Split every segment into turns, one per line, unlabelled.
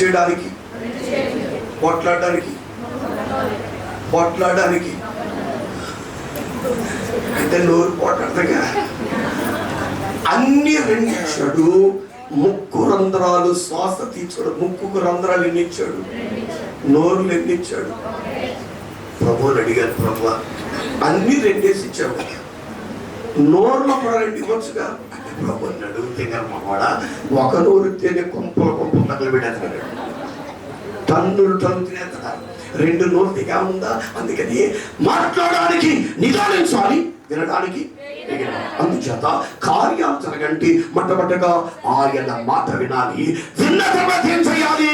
చేయడానికి, పోట్లాడడానికి అంటే నోరు పోట్లాడతాగా. అన్ని రెండిచ్చాడు. ముక్కు రంధ్రాలు శ్వాస తీర్చాడు. ముక్కుకు రంధ్రాలు ఎన్ని ఇచ్చాడు? నోరులు ఎన్ని ఇచ్చాడు? ప్రభువుని అడిగారు, ప్రభు అన్ని రెండేసి ఇచ్చాడు, నోరులో కూడా రెండు ఇవ్వచ్చుగా. ప్రభు అన్నాడు, తింగరమ్మవాడా, ఒక నోరు తినే కొంపలు తగలు పెట్టేస్తున్నాడు, టన్నులు తినేస్తున్నారు. రెండు నోరు దిగా ఉందా? అందుకని మాట్లాడడానికి నిదానించాలి, వినడానికి. అందుచేత కార్యాలు జరగండి మొట్టమొదటిగా ఆయన మాట వినాలి. విన్న తర్వాత ఏం చేయాలి?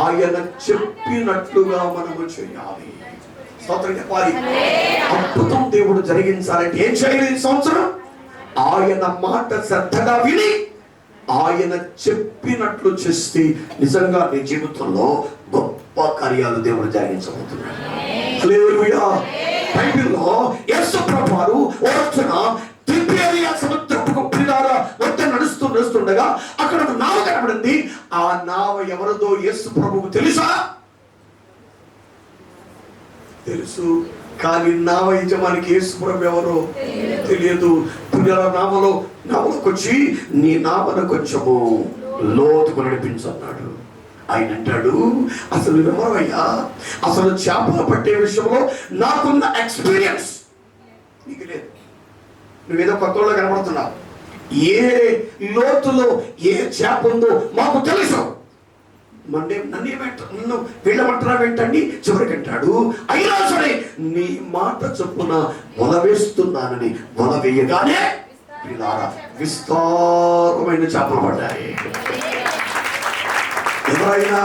ఆయన చెప్పినట్లుగా మనము చేయాలి. స్తోత్రం చెప్పాలి. అద్భుతం దేవుడు జరిగించాలంటే ఏం చేయాలి? ఈ సంవత్సరం ఆయన మాట శ్రద్ధగా విని ఆయన చెప్పినట్లు చేస్తే నిజంగా నీ జీవితంలో గొప్ప కార్యాలు దేవుడు జరిగించబోతున్నాడు. హల్లెలూయా. బైబిల్లో యేసు ప్రభువారు వచ్చిన తిబెరియా సముద్రపు పిల్లారా వద్ద నడుస్తుండగా అక్కడ ఒక నావ కనబడింది. ఆ నావ ఎవరిదో యేసు ప్రభువుకు తెలుసా? తెలుసు. కానీ నావ యజమానికి యేసు ప్రభు ఎవరో తెలియదు. నావలోకి వచ్చి నీ నావను కొంచెము లోతుకు నడిపించన్నాడు. ఆయన అంటాడు, అసలు ఎవరయ్యా? అసలు చేపలు పట్టే విషయంలో నాకున్న ఎక్స్పీరియన్స్ నీకు లేదు. నువ్వేదో కొత్తలో కనబడుతున్నావు. ఏ లోతులో ఏ చేప ఉందో మాకు తెలుసు. నన్ను వీళ్ళమంటారా వెంటండి? చివరికి అంటాడు, అయినా సరే నీ మాట చొప్పున వల వేస్తున్నానని వల వేయగానే విస్తారమైన చేపలు పడ్డాయి. ఎవరైనా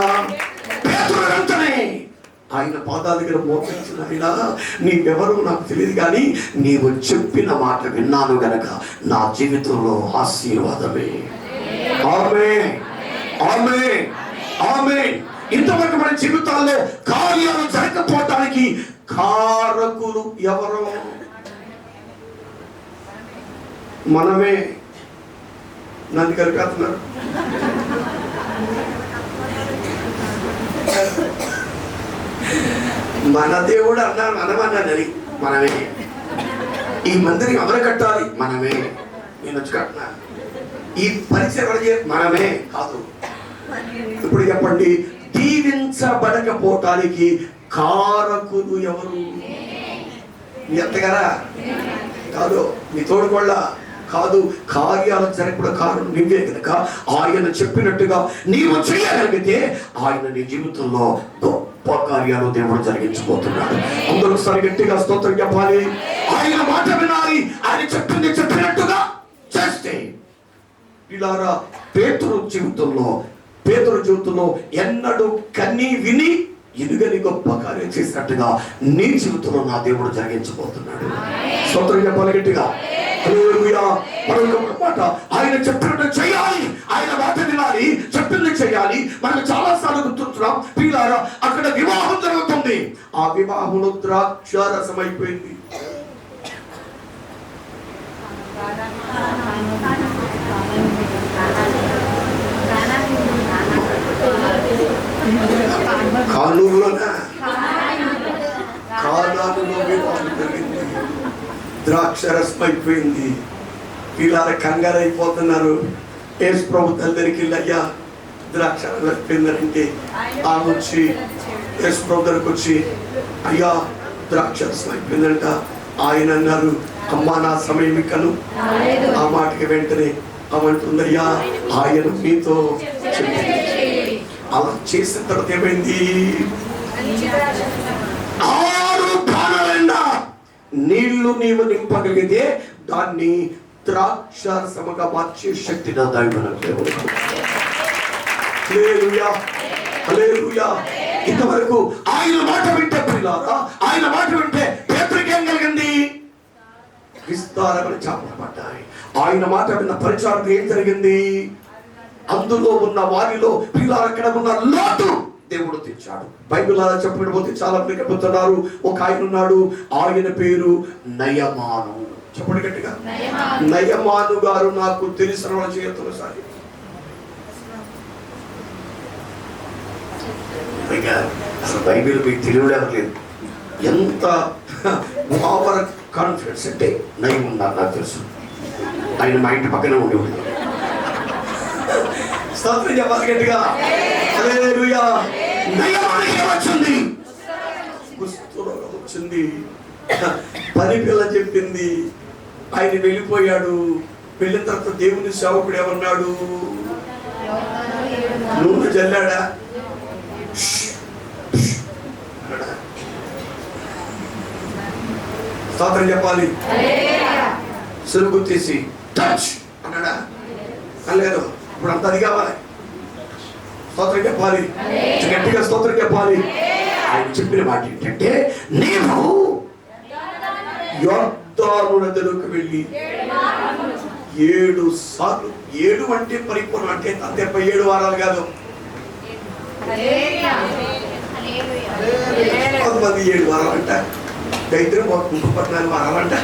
పేతురు వెంటనే ఆయన పాదాల దగ్గర మోకరించిన, ఆయన నీవెవరు నాకు తెలియదు, కానీ నీవు చెప్పిన మాట విన్నాను గనక నా జీవితంలో ఆశీర్వాదమే. ఆమేన్, ఆమేన్, ఆమేన్. ఇంతవరకు మన జీవితాల్లో కార్యాలు జరగకపోవటానికి కారకులు ఎవరు? మనమే. నన్ను కలిపేస్తున్నారు. మన దేవుడు అన్నాడు, మనమన్నది మనమే. ఈ మందిరం ఎవరు కట్టాలి? మనమే. నేను వచ్చి కట్టినా. ఈ పరిచయం మనమే కాదు. ఇప్పుడు చెప్పండి, దీవించబడకపోవటానికి కారకులు ఎవరు? మీ అత్తగారా? కాదు. మీ తోడుకోళ్ళ? కాదు. కార్యాలు జరగకుండా కారణం నువ్వే కనుక ఆయన చెప్పినట్టుగా నీవు చేయగలిగితే ఆయన నీ జీవితంలో గొప్ప కార్యాలు దేవుడు జరిగించబోతున్నాడు. అందరూ ఒకసారి గట్టిగా స్తోత్రం చెప్పాలి. ఆయన మాట వినాలి. ఆయన చెప్పింది చెప్పినట్టుగా చేస్తే. ఇలారా పేతురు జీవితంలో ఎన్నడూ కన్ని విని ఎదుగని గొప్ప కార్యం చేసినట్టుగా నీ జీవితంలో నా దేవుడు జరిగించబోతున్నాడు. స్తోత్రం చెప్పాలి గట్టిగా. హల్లెలూయా. మరొక మాట, ఆయన చెప్పినట్టు చేయాలి. ఆయన మాట వినాలి, చెప్పింది చేయాలి. మనం చాలా సార్లు గుర్తుంటున్నాం పిల్లారా, అక్కడ వివాహం జరుగుతుంది. ఆ వివాహంలో ద్రాక్షారసం అయిపోయింది. కానానులో వివాహం జరిగింది. ద్రాక్షరసం అయిపోయింది. పిల్లలు కంగారు అయిపోతున్నారు. యేసు ప్రభు తల్లి దగ్గరికి వెళ్ళయ్యా ద్రాక్షరసం అయిపోయిందంటే ఆమె వచ్చి యేసు ప్రభు దగ్గరికి వచ్చి, అయ్యా ద్రాక్షరసం అయిపోయిందంట. ఆయన అన్నారు, అమ్మా నా సమయం ఇకను. ఆ మాటకి వెంటనే అవంటుందయ్యా ఆయన మీతో అలా చేసిన తర్వాత ఏమైంది? 6 పానలైనా నీళ్లు నీవు నింపగలిగితే దాన్ని ద్రాక్షారసముగా మార్చే శక్తి నా దేవుడు. హల్లెలూయా, హల్లెలూయా. ఇంతవరకు ఆయన మాట వింటే పిల్లారా, ఆయన మాట వింటే పేతురుకి ఏం కలిగింది? విస్తారమైన చేపలు పడ్డాయి. ఆయన మాట విన్న పరిచారకు ఏం జరిగింది? అందులో ఉన్న వారిలో పిల్లలు అక్కడ ఉన్న లోటు దేవుడు తెచ్చాడు. బైబిల్ అలా చెప్పకపోతే చాలా మంది చెప్తున్నారు. ఒక ఆయన ఉన్నాడు, ఆయన పేరు నయమాను. చెప్పండి గట్టిగా. నయమాను గారు నాకు తెలిసిన వాళ్ళ చేతులు సారి ఇంకా అసలు బైబిల్ మీకు తెలియడం లేదు. ఎంత ఓవర్ కాన్ఫిడెన్స్ అంటే నయం ఉన్నారు నాకు తెలుసు. ఆయన మా ఇంటి పక్కనే ఉండేవాడు. స్తోత్రం చెప్పాలి గట్టిగా. హల్లెలూయా. నయమానికి వచ్చింది, కుష్ఠరోగం వచ్చింది, పని పిల్ల చెప్పింది, ఆయన వెళ్ళిపోయాడు. వెళ్ళిన తర్వాత దేవుని సేవకుడు ఏమన్నాడు? నూనె జల్లాడా? స్తోత్రం చెప్పాలి. సులుగు తీసి టచ్ అన్నాడా? అనలేదు. ఇప్పుడు అంత అది కావాలి. స్తోత్రం చెప్పాలి, గట్టిగా స్తోత్రం చెప్పాలి. ఆయన చెప్పిన మాట ఏంటంటే, నీవు యోర్దాను నదిలోకి వెళ్ళి 7 సార్లు, 7 అంటే పరిపూర్ణం అంటే అంతే, 7 వారాలు కాదు. కొంతమంది 7 వారాలు అంట, దైత్రం 14 వారాలంట,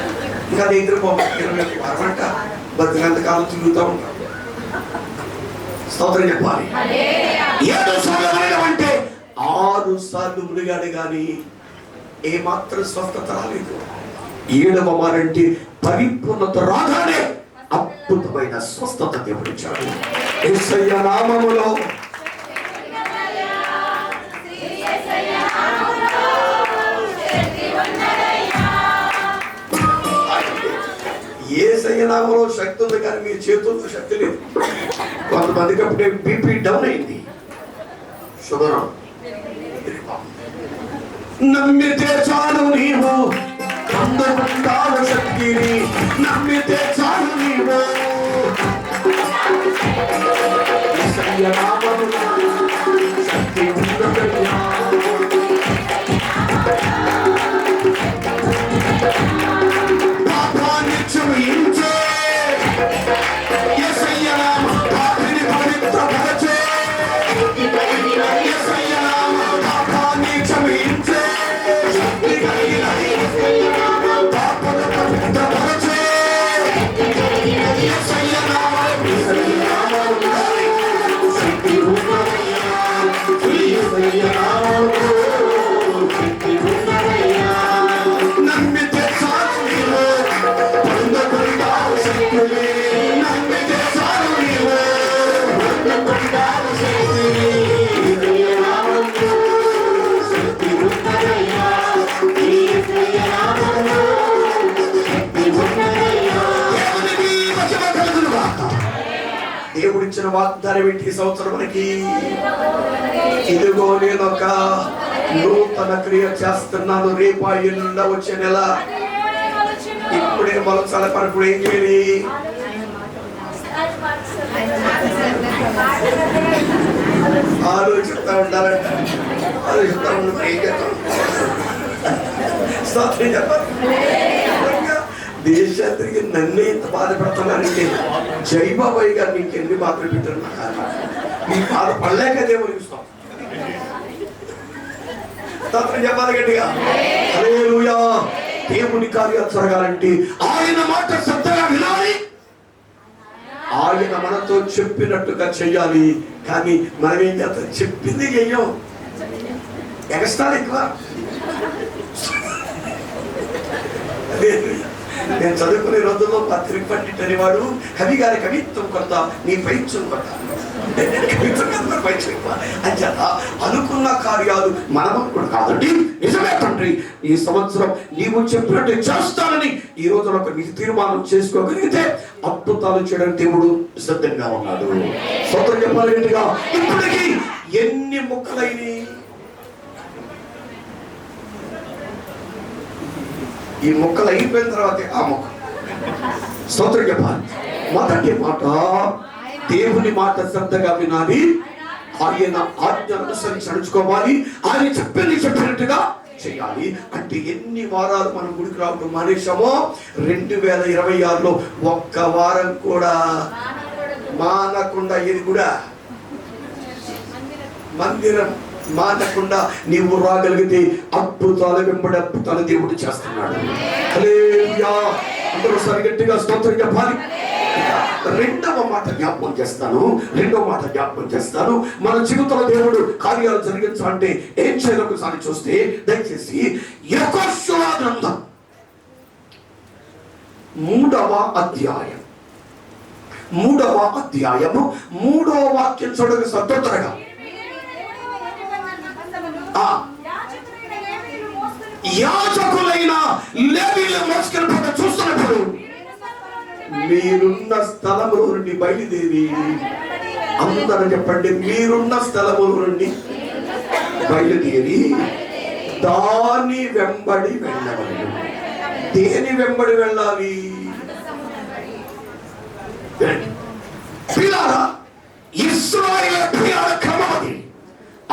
ఇంకా దైత్రం 21 వారాలంట. బతికినంత కాలం తిరుగుతూ ఉంటాం. స్తోత్రం చెప్పాలి. 7 సార్లు అంటే 6 సార్లు మునిగాడు కానీ ఏమాత్రం స్వస్థత రాలేదు. 7వ వారంటే పరిపూర్ణత రాగానే అద్భుతమైన స్వస్థత దేవుడిచ్చాడు. యేసయ్య నామములో యేసయ్య నామములో శక్తి ఉంది కానీ మీ చేతుల్లో శక్తి లేదు. కొంతమందికి అప్పుడే బీపీ డౌన్ అయింది, షుగర్. నమ్మితే చాలు నీవు పొందుకుంటావు శక్తిని, నమ్మితే చాలు నీవు. యేసయ్య నామములో శక్తి ఉన్నదయ్యా. పాపాన్ని క్షమించే యేసయ్య నామం, పాపిని పవిత్రపరచే యేసయ్య నామం, పాపాన్ని క్షమించే శక్తి కలిగినది యేసయ్య నామం, పాపను పవిత్రపరచే యేసయ్య నామం, యేసయ్య నామములో శక్తి ఉన్నదయ్యా. యేసయ్య నామములో శక్తి ఉన్నదయ్యా. నమ్మితే చాలు నీవు పొందుకుంటావు శక్తిని, నమ్మితే చాలు నీవు పొందుకుంటావు శక్తిని. యేసయ్య నామములో శక్తి ఉన్నదయ్యా. యేసయ్య నామములో శక్తి ఉన్నదయ్యా. దేవునికి మహిమ కలుగును గాక. దేవుడిచ్చిన వాగ్దానం ఏంటి ఈ సంవత్సరం మనకి? ఇదిగో నేను ఒక నూతన క్రియ చేస్తున్నాను, రేపా ఎల్లుండ వచ్చే నెల. ఇప్పుడే మొలచాలి. ఇప్పుడు ఏం చేయాలి? ఆలోచిస్తా ఉండాలంట, ఆలోచిస్తా ఉన్నప్పుడు ఏం చేస్తాం? స్తోత్రం చెప్పాలి. దేశానికి నన్నే ఇంత బాధ పెడుతున్నానంటే జైబాబాయ్ గారు నీకు ఎన్ని బాధలు పెట్టారు? నీ బాధ పడలేక దేవుని ఇస్తాం. స్తోత్రం చెప్పాలి గట్టిగా. హల్లెలూయా. దేవుని కార్యాలు జరగాలంటే ఆయన మాట శ్రద్ధగా వినాలి, ఆయన మనతో చెప్పినట్టుగా చెయ్యాలి. కానీ మనం ఏం చేస్తాం? చెప్పింది చెయ్యం, ఎగస్టాలు ఎక్కువ. నేను చదువుకునే రోజుల్లో పత్రిక పండిట్ అనేవాడు కవి గారి కవిత్వం కొత్త, నీ పైత్యం కొత్త, అంచేత అనుకున్న కార్యాలు మనం కూడా కాదండి. నిజమే తండ్రి, ఈ సంవత్సరం నీవు చెప్పినట్టు చేస్తానని ఈ రోజున ఒక తీర్మానం చేసుకోగలిగితే అద్భుతాలు చేయడానికి దేవుడు సిద్ధంగా ఉన్నాడు. స్తోత్రం చెప్పాలి గట్టిగా. ఇప్పటికీ ఎన్ని ముక్కలైనవి? ఈ మొక్కలు అయిపోయిన తర్వాత ఆ మొక్క. స్తోత్రం చెప్పాలి. మొదటి మాట, దేవుని మాట శ్రద్ధగా వినాలి, ఆయన ఆజ్ఞను అనుసరించి నడుచుకోవాలి, ఆయన చెప్పింది చెప్పినట్టుగా చేయాలి. అంటే ఎన్ని వారాలు మనం గుడికి రావడం మానేశామో 2026లో ఒక్క వారం కూడా మానకుండా, ఇది కూడా మందిరం మానకుండా నీవు రాగలిగితే అద్భుతాలు వెంబడి అద్భుతాలు దేవుడు చేస్తున్నాడు. హల్లెలూయా. అందరూ సరి గట్టిగా స్తోత్రం చెప్పాలి. రెండవ మాట జ్ఞాపకం చేస్తాను. మన జీవితంలో దేవుడు కార్యాలు జరిగించాలంటే ఏం చేయాలో ఒకసారి చూస్తే, దయచేసి యెహోషువ గ్రంథం 3వ అధ్యాయం 3వ వాక్యం చూడగా సత్వరగా. యాజకులైన లేవీయులు మోసుకొని పోతే చూస్తున్నప్పుడు మీరున్న స్థలములో నుండి బయలుదేరి, అందరూ చెప్పండి, మీరున్న స్థలములో నుండి బయలుదేరి దాని వెంబడి వెళ్ళవాలి. దేని వెంబడి వెళ్ళాలి? పిల్లారా, ఇశ్రాయేలు ప్రయాణ క్రమది.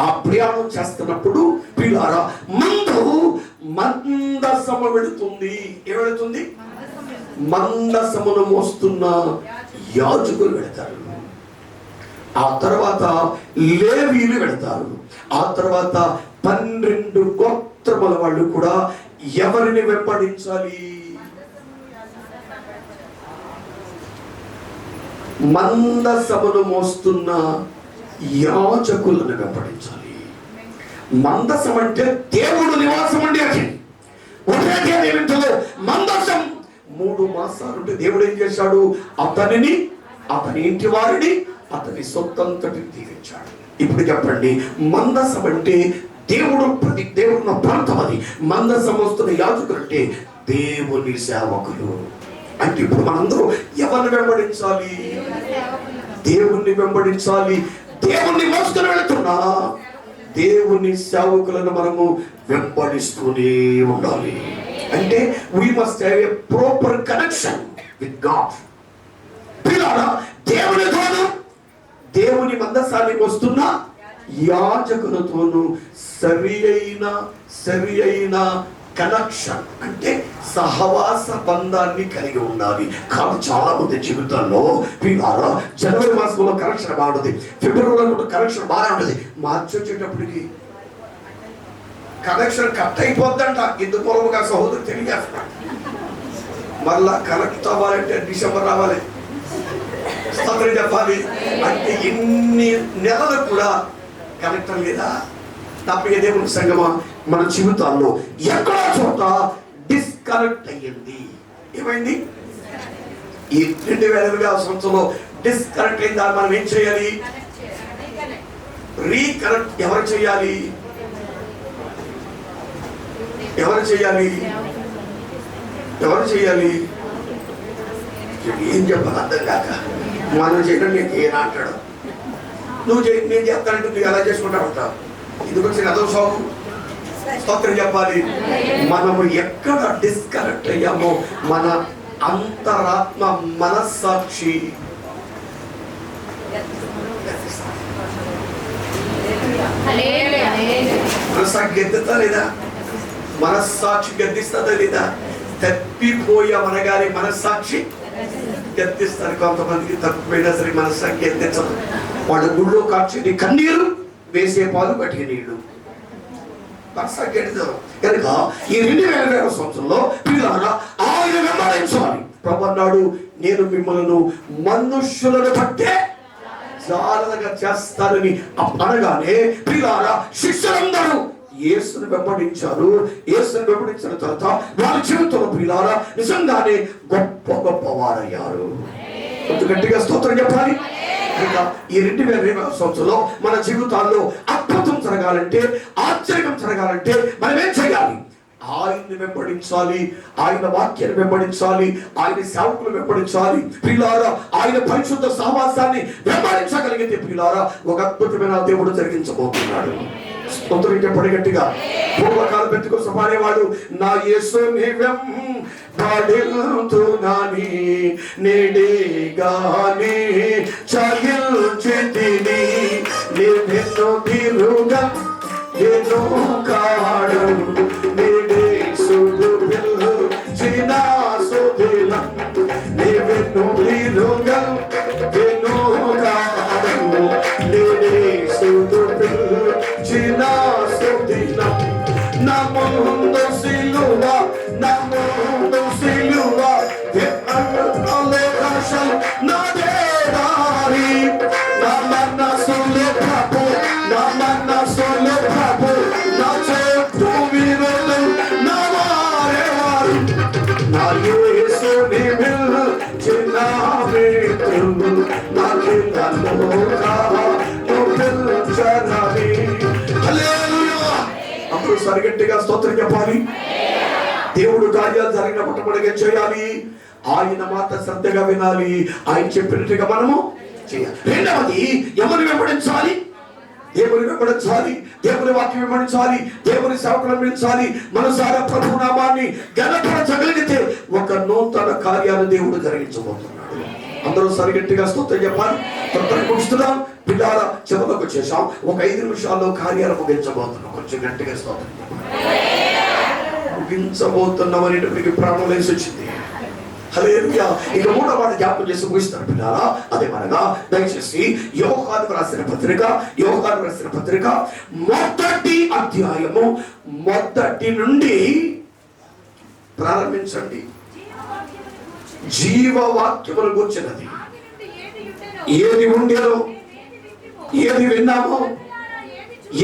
ఆ ప్రయాణం చేస్తున్నప్పుడు పిల్లారా, ముందు మందసము వెళుతుంది. ఏం వెళుతుంది? మందసమును మోస్తున్న యాజకులు వెళతారు. ఆ తర్వాత లేవీయులు వెళతారు. ఆ తర్వాత 12 గోత్రముల వాళ్ళు కూడా ఎవరిని వెంబడించాలి? మందసమును మోస్తున్న యాజకులను వెంబడించాలి. మందసం అంటే దేవుడు నివాసం ఉండే మందసం 3 మాసాలు ఉంటే దేవుడు ఏం చేశాడు? అతనిని, అతని ఇంటి వారిని, అతని సొంతంతటిని దీవించాడు. ఇప్పుడు చెప్పండి, మందసం అంటే దేవుడున్న ప్రాంతం. అది మందసం వస్తున్న యాజకులు అంటే దేవుని సేవకులు. అంటే ఇప్పుడు మనందరూ ఎవరిని వెంబడించాలి? దేవుణ్ణి వెంబడించాలి. దేవుణ్ణి మోసుకొని వెళుతున్నా దేవుని సేవకులను మనము వెంబడిస్తూనే ఉండాలి. అంటే we must have a proper connection with God. పిల్లారా, దేవునితోను, దేవుని మందసానికి వస్తున్న యాజకులతోను సరి అయిన కనెక్షన్, అంటే సహవాస బంధాన్ని కలిగి ఉండాలి. కానీ చాలా మంది జీవితాల్లో పిల్లారా, జనవరి మాసంలో కనెక్షన్ బాగుంటుంది, ఫిబ్రవరిలో కూడా కనెక్షన్ బాగా ఉంటుంది, మార్చి వచ్చేటప్పటికి కనెక్షన్ కట్ అయిపోద్దంట. ఇందుకు మూలముగా సహోదరు తెలియజేస్తున్నాడు. మళ్ళా కనెక్ట్ అవ్వాలంటే డిసెంబర్ రావాలి, స్తోత్రం చెప్పాలి. అంటే ఇన్ని నెలలు కూడా కనెక్ట్ లేదా? తప్పే దేవుని సంగమా, మన జీవితాల్లో ఎక్కడో చోట డిస్కనెక్ట్ అయ్యింది. ఏమైంది? ఈ 2020వ సంవత్సరంలో డిస్కనెక్ట్ అయిన దాన్ని మనం ఏం చేయాలి? రీకనెక్ట్. ఎవరు చేయాలి? ఏం చెప్పాలి అర్థం కాక మనం చేయడం నీకు ఏనా అంటాడు. నేను చెప్తానంటే నువ్వు ఎలా చేసుకుంటా ఉంటావు. ఇది వచ్చిన అదో సాగు. స్తోత్రం చెప్పాలి. మనము ఎక్కడ డిస్కనెక్ట్ అయ్యామో మన అంతరాత్మ మనస్సాక్షి గెద్దుతా లేదా? మనస్సాక్షి గద్దిస్తుందా లేదా? తప్పిపోయామనగానే మనస్సాక్షి గద్దిస్తారు. కొంతమందికి తప్పిపోయినా సరే మనస్సాక్షి గద్దించదు. వాళ్ళ గుళ్ళో కాల్చేది కన్నీరు, వేసే పాలు పట్టిన నీళ్లు. కనుక ఈ 2020వ సంవత్సరంలో పిల్లారా, ఆయన వెంబడించాలి. ప్రభు అన్నాడు, నేను మిమ్మల్ని మనుష్యులను బట్టే జాగ్రత్తగా చేస్తానని అనగానే పిల్లారా, శిష్యులందరూ యేసుని వెంబడించారు. యేసుని వెంబడించిన తర్వాత వారి జీవితంలో పిల్లారా నిజంగానే గొప్ప వారయ్యారు. కొంచెం గట్టిగా స్తోత్రం చెప్పాలి. ఈ 2020వ సంవత్సరంలో మన జీవితాల్లో అద్భుతం జరగాలంటే, ఆశ్చర్యం జరగాలంటే మనం ఏం చేయాలి? ఆయన్ని వెంబడించాలి, ఆయన వాక్యాన్ని వెంబడించాలి, ఆయన సేవకులు వెంబడించాలి. పిల్లారా, ఆయన పరిశుద్ధ సహవాసాన్ని వెంబడించగలిగితే పిల్లారా ఒక అద్భుతమైన దేవుడు జరిగించబోతున్నాడు. స్తోత్రం చెప్పండి గట్టిగా. పూర్వకాల పెట్టుకోసం పాడేవాడు, నా యేసుని వెంబడింతునాని నేడే గాని చలించితిని నిన్ను తిరుగా ఎన్నో కాడు నేడే సుదు పిలిచిన సుదిల నిన్ను తిరుగా ఎన్నో కాడు నేడే సుదు పిలిచిన సుదిల నా ముందు సిలువ సోలో ప్రభు నా చుట్టూ వీరులు నా వారేవారు నా యేసుని చిన్న మిత్రులు నా కిందలోగా పిలుచనని. హల్లెలూయా. అందరూ సరిగట్టిగా స్తోత్రం చెప్పాలి. దేవుడు కార్యాలు జరిగిన మొట్టమొదటిగా చేయాలి, ఆయన మాట శ్రద్ధగా వినాలి, ఆయన చెప్పినట్టుగా మనము చేయాలి. రెండవది ఎవరు వెంబడించాలి? దేవుని వెంబడించాలి, దేవుని వాక్యం వెంబడించాలి, దేవుని సేవకులను వెంబడించాలి. మనసారా ప్రభు నామాన్ని ఘనపరచగలిగితే ఒక నూతన కార్యాలు దేవుడు జరిగించబోతున్నాడు. అందరూ సరిగట్టిగా స్తోత్రం చెప్పాలి. తొందరగా ముగిస్తున్నాం పిల్లార, చివరికి వచ్చేసాం. ఒక 5 నిమిషాల్లో కార్యాలు ముగించబోతున్నాం. కొంచెం గట్టిగా స్తోత్రం ముగించబోతున్నాం అనేటప్పటికి ప్రాణం లేసి వచ్చింది. హల్లెలూయా. ఇక మూడవ మాట జ్ఞాపకం చేసి ముగిస్తారు పిల్లారా. అదేమనగా దయచేసి యోహాను రాసిన పత్రిక మొదటి అధ్యాయము మొదటి నుండి ప్రారంభించండి. జీవవాక్యమును గూర్చినది ఏది ఉండేదో, ఏది విన్నామో,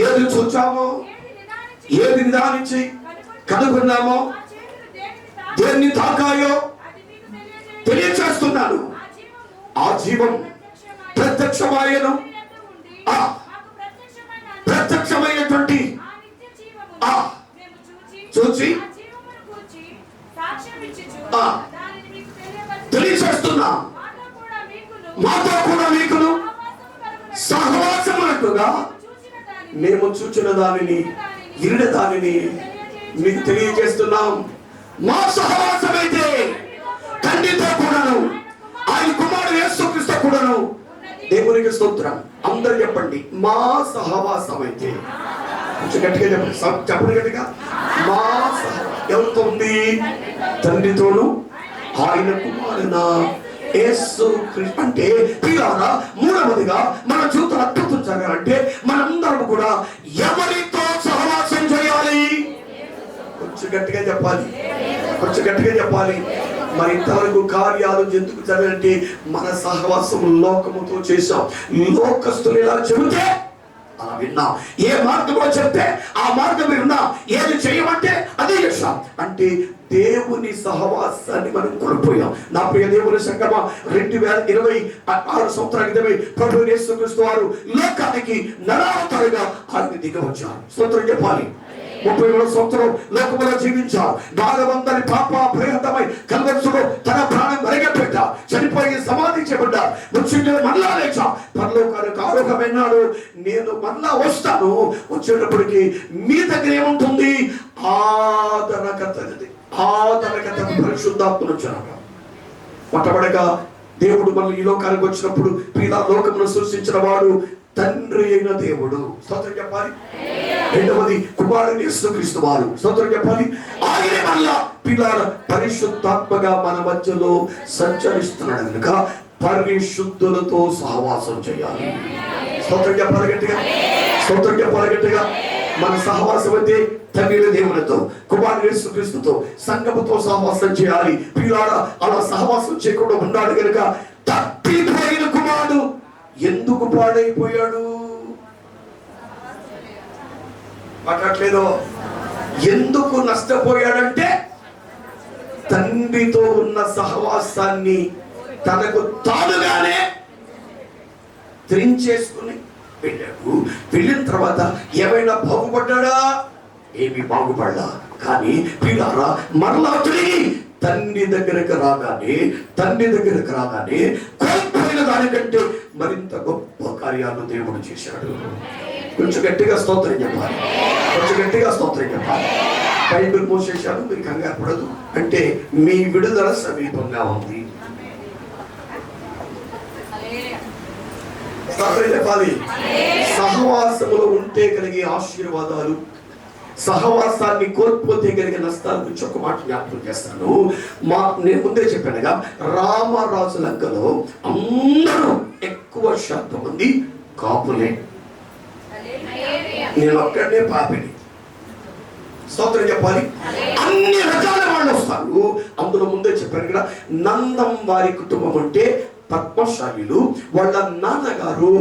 ఏది చూచామో, ఏది నిదానించి కనుగొన్నామో, దేన్ని తాకాయో తెలియచేస్తున్నాను. ఆ జీవం ప్రత్యక్షమాయను, ప్రత్యక్షమైనటువంటి చూచి తెలియచేస్తున్నా. మాతో కూడా మీకును సహవాసమునట్టుగా మేము చూచిన దానిని, వినిన దానిని మీకు తెలియజేస్తున్నాం. మా సహవాసమైతే తండ్రితో కూడాను, ఆయన కుమారుడు యేసుక్రీస్తు కూడాను. దేవునికి స్తోత్రం. అందరూ చెప్పండి, మా సహవాసం అయితే. కొంచెం గట్టిగా చెప్పండి, చెప్పండి గట్టిగా. మా ఎవరితో ఉంది? తండ్రితోను ఆయన కుమారున యేసుక్రీస్తు. అంటే పిల్లారా, మూడవదిగా మన జీవితంలో అద్భుతం జరగాలంటే మనందరం కూడా ఎవరితో సహవాసం చేయాలి? కొంచెం గట్టిగా చెప్పాలి, కొంచెం గట్టిగా చెప్పాలి. మరి ఇంతవరకు కార్యాలు ఎందుకు జరగాలంటే మన సహవాసం లోకముతో చేశాం. లోకస్తులు ఇలా చెబితే అలా విన్నాం, ఏ మార్గంలో చెప్తే ఆ మార్గం విన్నాం, ఏది చేయమంటే అదే చేశాం. అంటే దేవుని సహవాసాన్ని మనం కోల్పోయాం. నా ప్రియ దేవుని సంగమ, 2026 సంవత్సరాల క్రితమే ప్రభువు యేసుక్రీస్తు వారు లోకానికి నరావతారుగా ఆయన దిగవచ్చారు. స్తోత్రం చెప్పాలి. 33 సంవత్సరం లోకములో జీవించారు. 400 పాప ప్రేతమై కల్వరిలో తన ప్రాణం వెరగపెట్టా, చనిపోయి సమాధి చేయబడ్డారు. మృత్యుంజయ మళ్ళా లేచా, పరలోకానికి ఆరోగ్యమైనాడు. నేను మళ్ళా వస్తాను. వచ్చేటప్పటికి మీ దగ్గర ఏముంటుంది? ఆదరణకర్త పరిశుద్ధాత్మను వచ్చారు. మొట్టమొదటిగా దేవుడు మళ్ళీ ఈ లోకానికి వచ్చినప్పుడు పిల్లా లోకమును సృష్టించిన వాడు తండ్రి అయిన దేవుడు. స్తోత్రం చెప్పాలి. రెండవది కుమారుడు యేసుక్రీస్తు వారు. స్తోత్రం చెప్పాలి. ఆయన మళ్ళా పిల్లాడ పరిశుద్ధాత్మగా మన మధ్యలో సంచరిస్తున్నాడు కనుక పరిశుద్ధులతో సహవాసం చేయాలి. స్తోత్రం చెప్పాలి గట్టిగా, స్తోత్రం చెప్పాలి గట్టిగా. మన సహవాసం అయితే తండ్రి దేవునితో, కుమారుడు యేసుక్రీస్తుతో, సంఘముతో సహవాసం చేయాలి. పిల్లాడ అలా సహవాసం చేయకుండా ఉన్నాడు కనుక తప్పిపోయిన కుమారుడు ఎందుకు పాడైపోయాడు? మాట్లాడలేదు. ఎందుకు నష్టపోయాడంటే తండ్రితో ఉన్న సహవాసాన్ని తనకు తానుగానే త్రించేసుకుని వెళ్ళాడు. వెళ్ళిన తర్వాత ఏమైనా బాగుపడ్డా? ఏమి బాగుపడ్డా. కానీ పిల్లారా, మరలా తిరిగి తండ్రి దగ్గరకు రాగానే కోల్పోయిన దానికంటే మరింత గొప్ప కార్యాలు దేవుడు చేశాడు. కొంచెం గట్టిగా స్తోత్రం చెప్పాలి, కొంచెం గట్టిగా స్తోత్రం చెప్పాలి. బైబిల్ మోసేశాడు, మీరు కంగారు పడదు. అంటే మీ విడుదల సమీపంగా ఉంది. చెప్పాలి. సహవాసములో ఉంటే కలిగే ఆశీర్వాదాలు, సహవాసాన్ని కోల్పోతే కలిగే నష్టాల గురించి ఒక మాట జ్ఞాపకం చేస్తాను. నేను ముందే చెప్పానుగా, రామరాజు లంకలో అందరూ ఎక్కువ శాతం మంది కాపులే. నేను ఒక్కడనే పాపిని. స్తోత్రం చెప్పాలి. అన్ని రకాల వాళ్ళు వస్తారు. అందులో ముందే చెప్పాను కదా, నందం వారి కుటుంబం అంటే పద్మశాలిలు. వాళ్ళ నాన్నగారు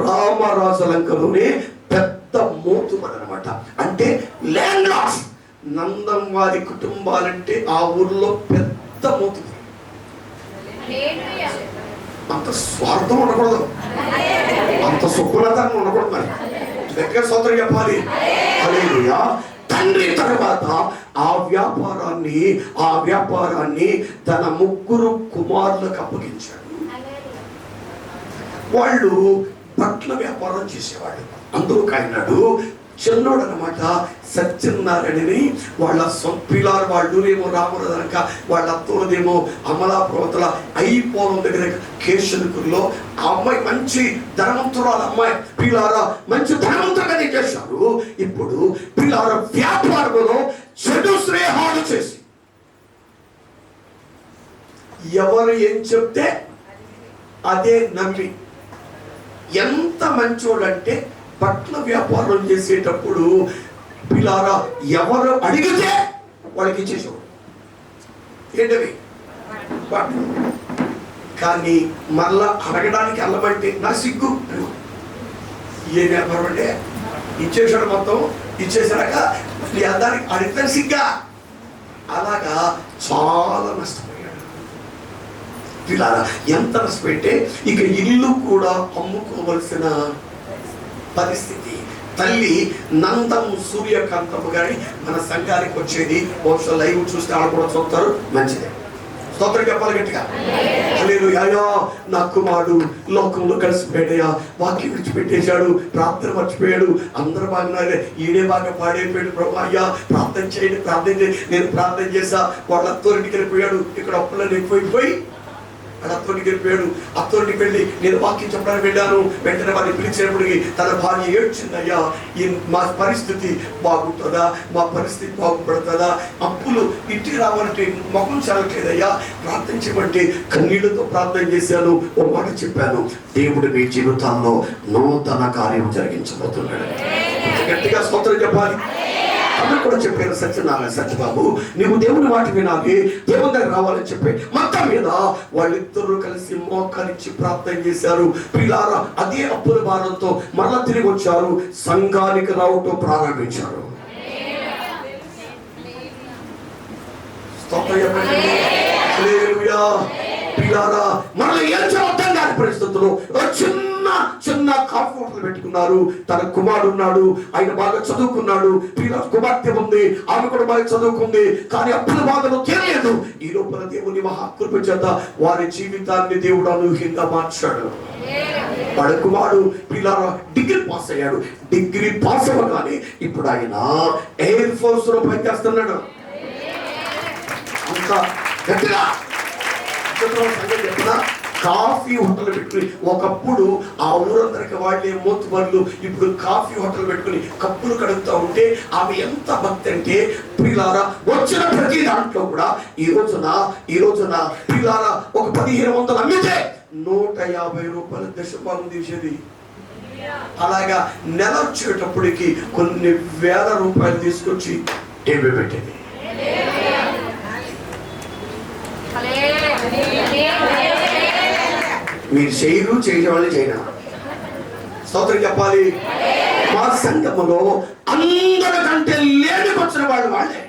రామరాజు లంకలోనే పెద్ద మోతుబరి అనమాట. అంటే ల్యాండ్ లాస్. నందం వారి కుటుంబాలంటే ఆ ఊర్లో పెద్ద మోతుబరి. అంత స్వార్థం ఉండకూడదు, అంత సుఖలతనం ఉండకూడదు. మరి దగ్గర సోదరు చెప్పాలి. హల్లెలూయా. తండ్రి తర్వాత ఆ వ్యాపారాన్ని తన 3 కుమారులకు అప్పగించాడు. వాళ్ళు బట్టల వ్యాపారం చేసేవాళ్ళు. అందులో కాయనాడు చిన్నోడు అనమాట సత్యనారాయణని. వాళ్ళ పిల్లారు వాళ్ళేమో రామరదనక, వాళ్ళ అత్తోదేమో అమలాపురవతల అయిపోలం దగ్గర కేశనకుల్లో. ఆ అమ్మాయి మంచి ధనవంతురాలు అమ్మాయి. పిల్లారా మంచి ధనవంతులుగానే చేశారు. ఇప్పుడు పిల్లార వ్యాపారంలో చెడు శ్రేహాలు చేసి ఎవరు ఏం చెప్తే అదే నమ్మి, ఎంత మంచోళ్ళంటే బట్టల వ్యాపారం చేసేటప్పుడు పిల్లారా ఎవరు అడిగితే వాళ్ళకి ఇచ్చేసేవాడు. ఏంటవి బట్టలు. కానీ మళ్ళా అడగడానికి అల్లమంటే నా సిగ్గు. ఏ వ్యాపారం అంటే ఇచ్చేసాడు, మొత్తం ఇచ్చేసాక దానికి అడిగితే సిగ్గా. అలాగా చాలా నష్టపోయాడు పిల్లారా. ఎంత నష్టపోయితే ఇక ఇల్లు కూడా అమ్ముకోవలసిన పరిస్థితి. తల్లి నందం సూర్యకాంతమ్మ గారి మన సంఘానికి వచ్చేది. బహుశా లైవ్ చూస్తే ఆడ కూడా చూస్తారు, మంచిదే. స్తోత్రం చెప్పాలి గట్టిగా. హల్లెలూయా. నా కుమారుడు లోకంలో కలిసిపోయాడయ్యా, వాక్యం విడిచిపెట్టేశాడు, ప్రార్థన మర్చిపోయాడు. అందరూ బాగున్నారు, ఈడే బాగా పాడైపోయాడు. ప్రభు అయ్యా ప్రార్థన చేయండి, నేను ప్రార్థన చేశా. వాళ్ళ అత్తోరింటికి వెళ్ళిపోయాడు. ఇక్కడ అప్పుల్లో ఎక్కువైపోయి వాళ్ళ అత్తోరికి వెళ్ళిపోయాడు. అత్తోరికి వెళ్ళి నేను వాక్యం చెప్పడానికి వెళ్ళాను. వెంటనే వారిని పిలిచేటప్పటికి తన భార్య ఏడ్చిందయ్యా, మా పరిస్థితి బాగుంటుందా, మా పరిస్థితి బాగుపడుతుందా, అప్పులు ఇంటికి రావాలంటే మొహం చల్లట్లేదయ్యా, ప్రార్థన చేయమంటే కన్నీళ్లతో ప్రార్థన చేశాను. ఓ మాట చెప్పాను, దేవుడు మీ జీవితాల్లో నూతన కార్యం జరిగించబోతున్నాడు. గట్టిగా స్తోత్రం చెప్పాలి. అందరూ కూడా చెప్పారు, సత్యబాబు నీవు దేవుని మాట వినాలి, దేవుని దగ్గర రావాలని చెప్పి మొత్తం మీద వాళ్ళిద్దరూ కలిసి మోకరించి ప్రార్థన చేశారు. పిల్లారా అదే అప్పుల భారంతో మరలా తిరిగి వచ్చారు, సంఘానికి రావటం ప్రారంభించారు. పిల్లారా మరలా ఏం అర్థం కాని పరిస్థితుల్లో చిన్న కాఫీ హోటల్ పెట్టుకున్నారు. తన కుమారుడు ఉన్నాడు, ఆయన బాగా చదువుకున్నాడు. కుమార్తె ఉంది, ఆమె కూడా బాగా చదువుకుంది. కానీ అప్పుల బాధలు తెలియదు. ఈ లోపల దేవుని మహాకృప చేత వారి జీవితాన్ని దేవుడు అనూహ్యంగా మార్చాడు. వాడి కుమారుడు పిల్లారా డిగ్రీ పాస్ అయ్యాడు. డిగ్రీ పాస్ అవ్వగానే ఇప్పుడు ఆయన ఎయిర్ ఫోర్స్ లో పనిచేస్తున్నాడు. అంత గట్టిగా చెప్పిన కాఫీ హోటల్ పెట్టుకుని, ఒకప్పుడు ఆ ఊరందరికి వాళ్ళే మోతుబర్లు, ఇప్పుడు కాఫీ హోటల్ పెట్టుకుని కప్పులు కడుగుతూ ఉంటే ఆమె ఎంత భక్తి అంటే పిల్లారా వచ్చిన ప్రతి దాంట్లో కూడా ఈ రోజున పిల్లారా ఒక 1500 అమ్మితే 150 రూపాయలు దశభాగం తీసేది. అలాగా నెల వచ్చేటప్పటికి కొన్ని వేల రూపాయలు తీసుకొచ్చి టీవీ పెట్టేది. మీరు చేయవాళ్ళు చేయడం స్తోత్రం చెప్పాలి. మా సంఘములో అందరికంటే లేనికొచ్చిన వాళ్ళే,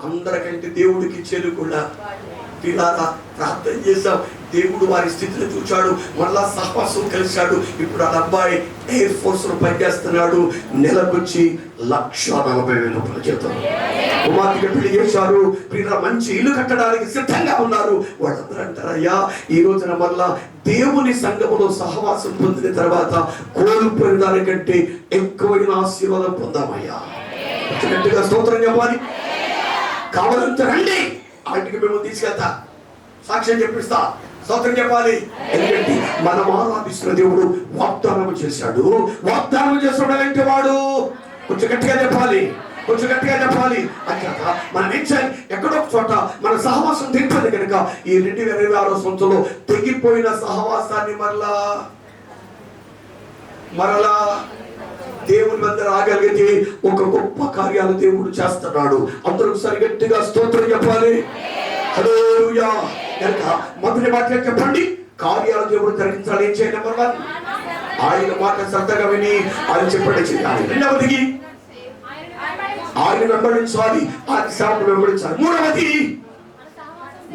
అందరికంటే దేవుడికి ఇచ్చేది కూడా. పిల్లారా ప్రార్థన చేశాం, దేవుడు వారి స్థితిని చూచాడు, మళ్ళా సహవాసం కలిశాడు. ఇప్పుడు ఆ అబ్బాయి ఎయిర్ ఫోర్స్ లో పనిచేస్తున్నాడు. నెలకొచ్చి 1,40,000 రూపాయలు జీతం. కుమార్తెకి పెళ్లి చేశారు. పిల్లల మంచి ఇల్లు కట్టడానికి సిద్ధంగా ఉన్నారు. వాళ్ళందరూ అంటారు, అయ్యా ఈ రోజున మళ్ళా దేవుని సంఘములో సహవాసం పొందిన తర్వాత కోల్పోయిన దానికంటే ఎక్కువైన ఆశీర్వాదం పొందామయ్యా. గట్టిగా స్తోత్రం చెప్పాలి. కావాలంటే రండి, ఆంటికి మేము తీసుకెళ్తా, సాక్ష్యం చెప్పిస్తా, స్తోత్రం చెప్పాలి. ఎందుకంటే మనం ఆరాధిస్తున్న దేవుడు వాగ్దానం చేశాడు. వాగ్దానం చేస్తున్నాడంటే వాడు కొంచెం గట్టిగా చెప్పాలి. అంచేత మనం ఏం చేయాలి? ఎక్కడో ఒక చోట మన సహవాసం తెగిపోయింది కనుక ఈ 2026 సంవత్సరంలో తెగిపోయిన సహవాసాన్ని మరలా దేవుని మందిర ఆగలిగితే ఒక గొప్ప కార్యాలు దేవుడు చేస్తున్నాడు. అందరూ ఒకసారి గట్టిగా స్తోత్రం చెప్పాలి. హల్లెలూయా. కనుక మొదటి మాట చెప్పండి, కార్యాలు దేవుడు జరిగించాలి. ఏం చేయాలి? నెంబర్ 1 ఆయన మాట శ్రద్ధగా విని ఆయన చెప్పండి చేయాలి. రెండవది ఆయన వెంబడించాలి, ఆయన సేవకులు వెంబడించాలి. మూడవది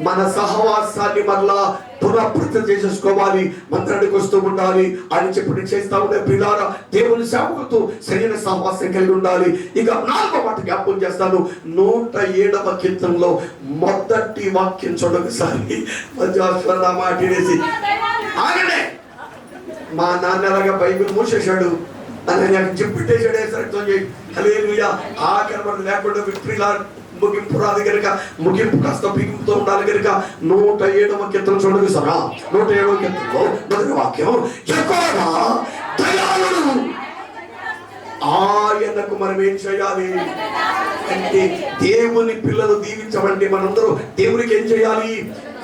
మన సహవాసాన్ని మరలా పునఃప్రతిష్ఠ చేసేసుకోవాలి, మందిరానికి వస్తూ ఉండాలి, ఆయన చెప్పి చేస్తా ఉండే పిల్లారా దేవుని సేవకులతో సరైన సహవాసం కలిగి ఉండాలి. ఇక 4వ మాట జ్ఞాపకం చేస్తాను. 107వ కీర్తనలో మొదటి వాక్యం చూడొకసారి. మధ్యాహ్న మాట వేసి ఆగండి, మా నాన్న అలాగా బైబిల్ మూసేశాడు అని నాకు చెప్పిట్టేసాడు. హల్లెలూయా. ఆఖరి మనం లేకుండా విప్రిలా ముగింపు రాదు కనుక ముగింపు కాస్త బిగింపుతో ఉండాలి కనుక 107వ కీర్తన చూడండి సరా. 107వ కీర్తనలో మొదటి వాక్యం, యెహోవా దయాళుడు, ఆయనకు మనం ఏం చేయాలి అంటే దేవుని పిల్లలు దీవించమంటే మనందరూ దేవునికి ఏం చేయాలి?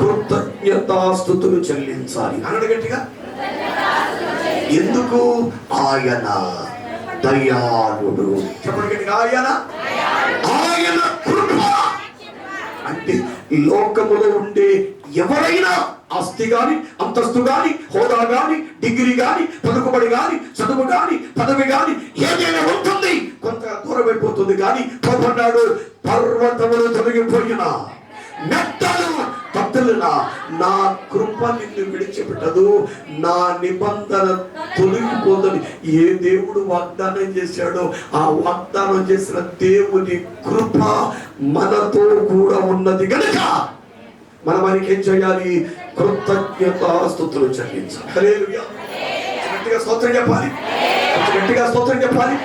కృతజ్ఞతాస్తుతులు చెల్లించాలి అన్నాడు గట్టిగా. ఎందుకు? ఆయన దయాళుడు. చెప్పండి గట్టిగా, ఆయన కృప. అంటే లోకములో ఉండే ఎవరైనా ఆస్తి గాని, అంతస్తు గాని, హోదా గాని, డిగ్రీ గాని, పలుకుబడి గాని, చదువు గాని, పదవి గాని ఏదైనా ఉంటుంది, కొంత దూరం అయిపోతుంది. కానీ పోతున్నాడు, పర్వతములు తొలగిపోయినా, మెట్టలు తత్తలినా, నా కృప నిన్ను విడిచిపెట్టదు, నా నిబంధన తొలగిపోదని ఏ దేవుడు వాగ్దానం చేశాడో ఆ వాగ్దానం చేసిన దేవుని కృప మనతో కూడా ఉన్నది గనుక మనం ఆయనకి ఏం చేయాలి? కృతజ్ఞతాస్తుతులు చెల్లించాలి. హల్లెలూయా. గట్టిగా స్తోత్రం చెప్పాలి, గట్టిగా స్తోత్రం చెప్పాలి.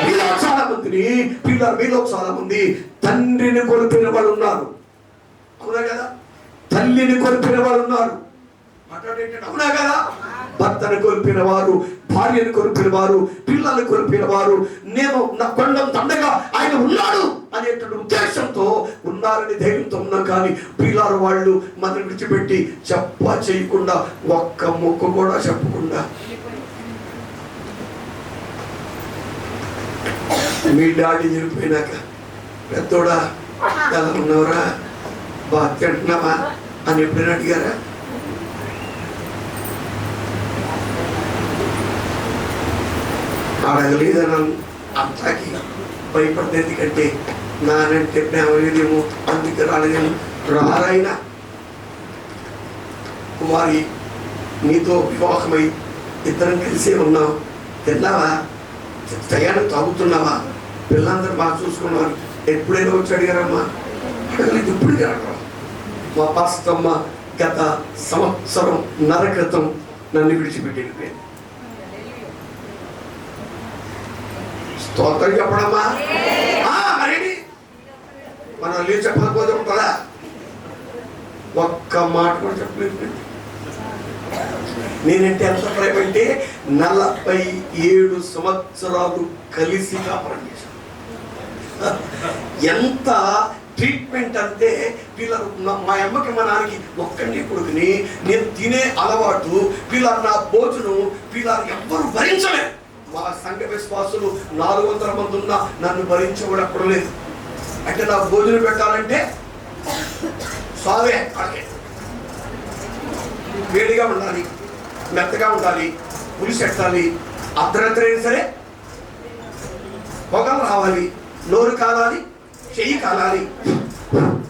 మీలో చాలా మందిని పిల్లలు, మీలో చాలా మంది తండ్రిని కోల్పోయిన వాళ్ళు ఉన్నారు, అవునా కదా? తల్లిని కోల్పోయిన వాళ్ళు ఉన్నారు, అవునా కదా? భర్తను కోల్పోయిన వారు, భార్యను కోల్పోయిన వారు, పిల్లల్ని కోల్పోయిన వారు, నేను నా కొండం దండగా ఆయన ఉన్నాడు అనేటువంటి ఉద్దేశంతో ఉన్నారని ధైర్యంతో ఉన్నాం. కానీ పిల్లలు వాళ్ళు మనం విడిచిపెట్టి చేయకుండా ఒక్క మొక్క కూడా చెప్పకుండా మీ డాడీ చనిపోయినాక పెద్దోడా ఎలా ఉన్నవరా, బాగా తింటున్నావా అని ఎప్పుడైనా అడిగారా? అడగలేదని అంతాకి భయపడితే, ఎందుకంటే నానంటే ప్రేమ లేదేమో అందుకే రాలేదేమో. రారైనా కుమారి నీతో వివాహమై ఇద్దరం కలిసే ఉన్నావు, తిన్నావా, టయానికి తాగుతున్నావా, పిల్లలందరూ బాగా చూసుకున్నావు, ఎప్పుడైనా వచ్చి అడిగారమ్మా? అడగలేదు. ఇప్పుడు జరగడం మా పాస్తమ్మ గత సంవత్సరం క్రితం నన్ను విడిచిపెట్టి వెళ్ళిపోయింది. స్తోత్రం చెప్పడమ్మా. మరి మనం లేదు చెప్పకపోతే ఉంటుందా? ఒక్క మాట కూడా చెప్పలేదు. నేనంటే ఎంత ప్రేమ అంటే 47 సంవత్సరాలు కలిసి కాపురం చేశాను. ఎంత ట్రీట్మెంట్ అంటే పిల్లలు, మా అమ్మకి మా నాన్నకి ఒక్కడిని కొడుకుని, నేను తినే అలవాటు, పిల్లలు నా భోజనం పిల్లలు ఎవ్వరు భరించలేదు. మా సంఘ విశ్వాసులు 400 మంది ఉన్నా నన్ను భరించకూడదు లేదు. అంటే నాకు భోజనం పెట్టాలంటే సావే, అక్కడికే వేడిగా ఉండాలి, మెత్తగా ఉండాలి, పులిసి పెట్టాలి, అర్ధరాత్రి అయినా సరే పొగలు రావాలి, నోరు కాలాలి, చెయ్యి కాలాలి,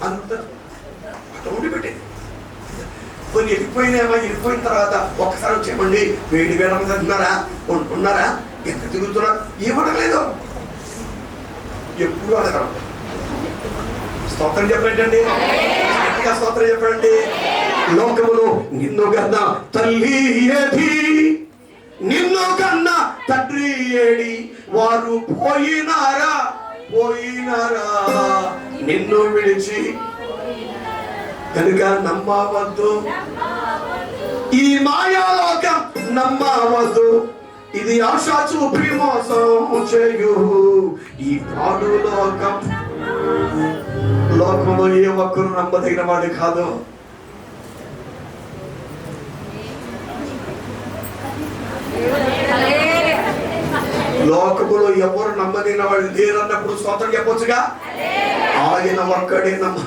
అంత అట్లా ఉండి పెట్టేది. కొన్ని వెళ్ళిపోయిన తర్వాత ఒక్కసారి వచ్చేయమండి, వేడి వేడలు తింటున్నారా, ఉన్నారా, ఎంత తిరుగుతున్నారు, ఏమనలేదు. ఎప్పుడు అడగడం. స్తోత్రం చెప్పండి, గట్టిగా స్తోత్రం చెప్పండి. లోకములో నిన్ను కన్నా తల్లి ఏది, నిన్ను కన్నా తండ్రి ఏడి, వారు పోయినారా నిన్ను విడిచి, కనుక నమ్మవద్దు ఈ మాయాలోకం, నమ్మవద్దు ఇది ఆశా చూపి మోసం చేయు ఈ పాడు లోకం. లోకంలో ఏ ఒక్కరు నమ్మదగిన వాడు కాదు. లోకములో ఎవరు నమ్మదగిన వాళ్ళు లేరన్నప్పుడు స్తోత్రం చెప్పొచ్చుగా. ఆయన ఒక్కడే నమ్మ